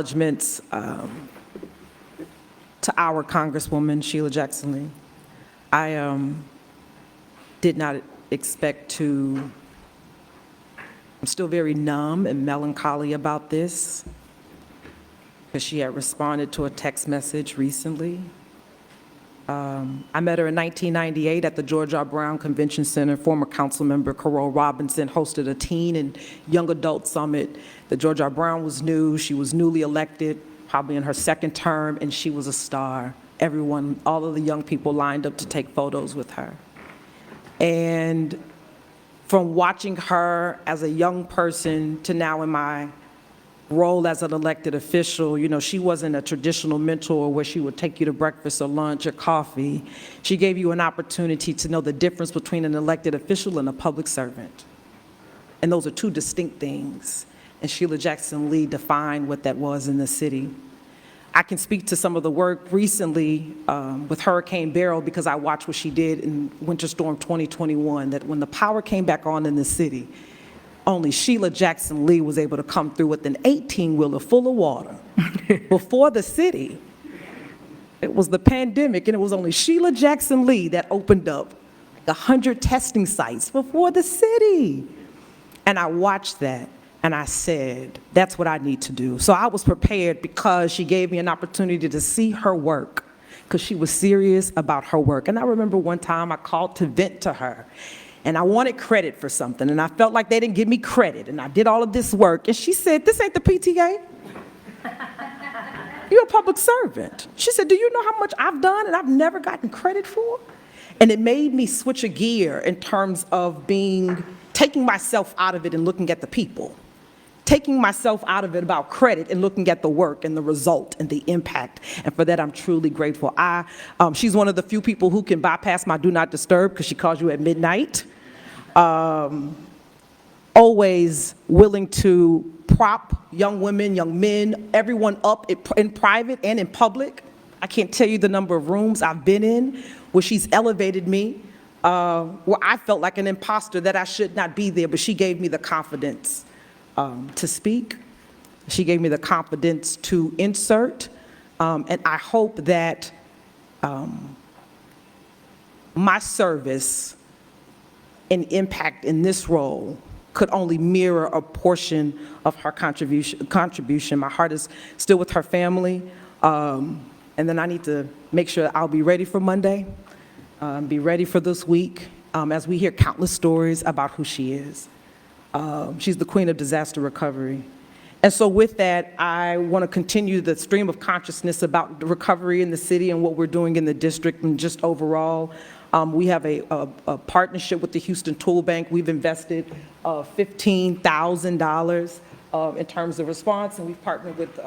Acknowledgements to our Congresswoman, Sheila Jackson Lee. I did not expect to, I'm still very numb and melancholy about this because she had responded to a text message recently. I met her in 1998 at the George R. Brown Convention Center. Former council member Carol Robinson hosted a teen and young adult summit. The George R. Brown was new. She was newly elected, probably in her second term, and she was a star. Everyone, all of the young people lined up to take photos with her. And from watching her as a young person to now in my role as an elected official, you know, she wasn't a traditional mentor where she would take you to breakfast or lunch or coffee. She gave you an opportunity to know the difference between an elected official and a public servant. And those are two distinct things. And Sheila Jackson Lee defined what that was in the city. I can speak to some of the work recently with Hurricane Beryl because I watched what she did in Winter Storm 2021, that when the power came back on in the city, only Sheila Jackson Lee was able to come through with an 18-wheeler full of water. Before the city, it was the pandemic, and it was only Sheila Jackson Lee that opened up like 100 testing sites before the city. And I watched that, and I said, that's what I need to do. So I was prepared because she gave me an opportunity to see her work, because she was serious about her work. And I remember one time I called to vent to her, and I wanted credit for something, and I felt like they didn't give me credit, and I did all of this work, and she said, this ain't the PTA. You're a public servant. She said, do you know how much I've done and I've never gotten credit for? And it made me switch a gear in terms of taking myself out of it and looking at the people, taking myself out of it about credit and looking at the work and the result and the impact. And for that, I'm truly grateful. She's one of the few people who can bypass my do not disturb because she calls you at midnight. Always willing to prop young women, young men, everyone up in private and in public. I can't tell you the number of rooms I've been in where she's elevated me, where I felt like an imposter that I should not be there, but she gave me the confidence to speak. She gave me the confidence to insert, and I hope that my service and impact in this role could only mirror a portion of her contribution. My heart is still with her family, and then I need to make sure I'll be ready for Monday, be ready for this week, as we hear countless stories about who she is. She's the queen of disaster recovery. And so with that, I want to continue the stream of consciousness about the recovery in the city and what we're doing in the district and just overall. We have a partnership with the Houston Tool Bank. We've invested $15,000 in terms of response, and we've partnered with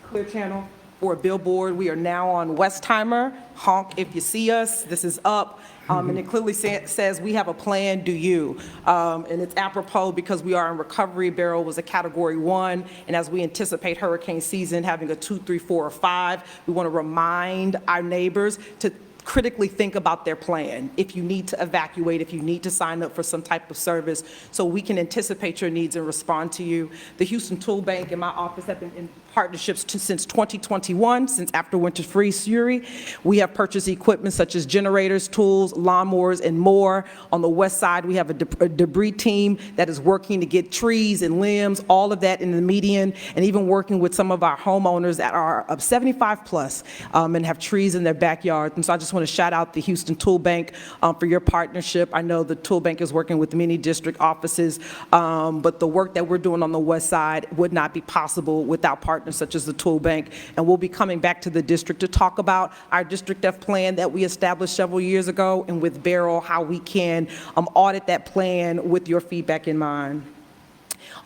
Clear Channel for a billboard. We are now on Westheimer. Honk if you see us. This is up. And it clearly says, we have a plan, do you? And it's apropos because we are in recovery. Beryl was a Category 1, and as we anticipate hurricane season having a 2, 3, 4, or 5, we want to remind our neighbors to critically think about their plan. If you need to evacuate, if you need to sign up for some type of service, so we can anticipate your needs and respond to you. The Houston Tool Bank and my office have been in partnerships since 2021, since after Winter Freeze Fury. We have purchased equipment such as generators, tools, lawnmowers, and more. On the west side, we have a debris team that is working to get trees and limbs, all of that in the median, and even working with some of our homeowners that are of 75 plus and have trees in their backyard. And so I just want to shout out the Houston Tool Bank for your partnership. I know the Tool Bank is working with many district offices, but the work that we're doing on the west side would not be possible without partners such as the Tool Bank. And we'll be coming back to the district to talk about our District F plan that we established several years ago, and with Beryl, how we can audit that plan with your feedback in mind.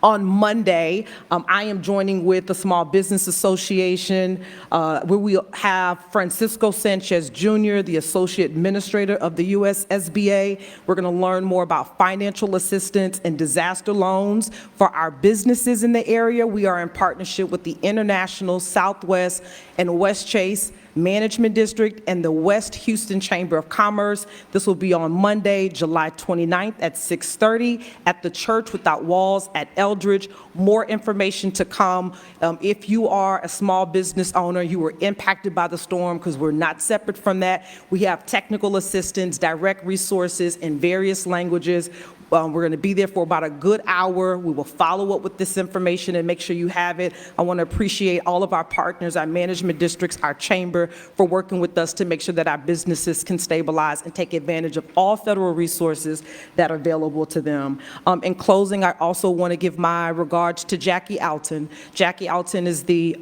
On Monday, I am joining with the Small Business Association, where we have Francisco Sanchez Jr., the Associate Administrator of the USSBA. We're going to learn more about financial assistance and disaster loans for our businesses in the area. We are in partnership with the International, Southwest, and West Chase Management District and the West Houston Chamber of Commerce. This will be on Monday, July 29th at 6:30 at the Church Without Walls at Eldridge. More information to come. If you are a small business owner, you were impacted by the storm, because we're not separate from that. We have technical assistance, direct resources in various languages. We're going to be there for about a good hour. We will follow up with this information and make sure you have it. I want to appreciate all of our partners, our management districts, our chamber, for working with us to make sure that our businesses can stabilize and take advantage of all federal resources that are available to them. In closing, I also want to give my regards to Jackie Alton. Jackie Alton is the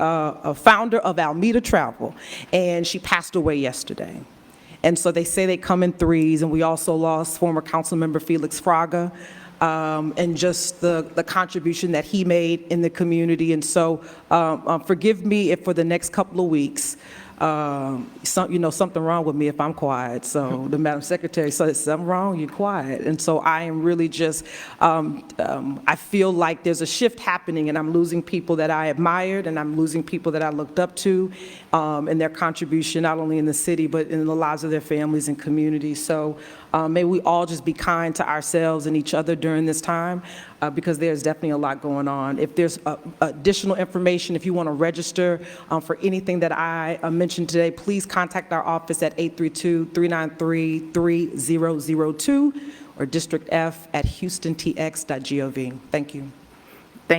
founder of Almeida Travel, and she passed away yesterday. And so they say they come in threes, and we also lost former council member Felix Fraga, and just the contribution that he made in the community. And so forgive me if for the next couple of weeks, something wrong with me if I'm quiet. So the Madam Secretary said, something wrong, you're quiet. And so I am really just, I feel like there's a shift happening, and I'm losing people that I admired, and I'm losing people that I looked up to, and their contribution, not only in the city, but in the lives of their families and communities. So may we all just be kind to ourselves and each other during this time, because there's definitely a lot going on. If there's additional information, if you want to register for anything that I mentioned today, please contact our office at 832-393-3002 or District F at houstontx.gov. Thank you.